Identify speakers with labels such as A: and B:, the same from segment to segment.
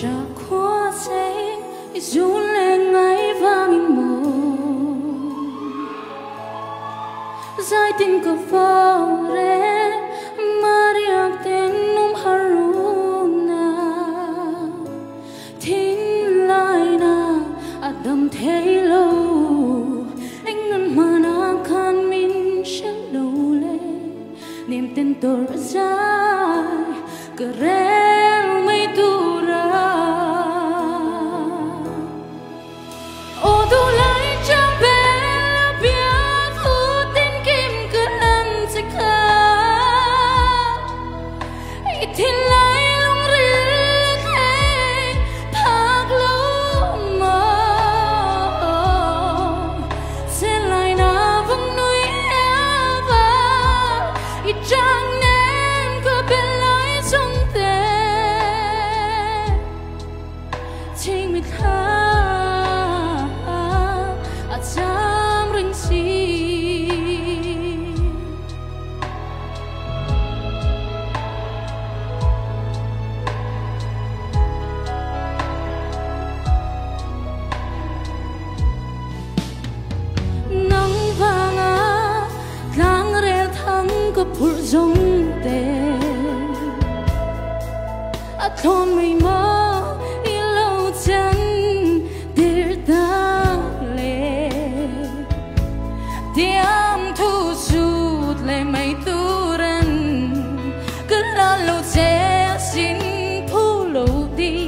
A: chả khó dễ dù lên ngay vang mồ dài tình có vore Maria tên nôm haruna tin lại na Adam thấy lâu anh ngân mà na can min chẳng đâu lệ niềm tin tôi dài keren mấy tu ra ô tu lại chẳng về biết thu tin kim cứ ăn sẽ khá thì lại lung rít hay thác lâu mà sẽ lại na vững núi và chẳng nên có bên lối trong tê chính mình khá chẳng rình chi nắng vàng tháng rê thắng có phút giống tê thôn mây mơ lâu chân để ta lệ tiêm thu sụt lệ mây tu rần cứ là lâu chế xin thu lâu đi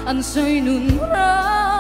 A: ăn xoay nụn ra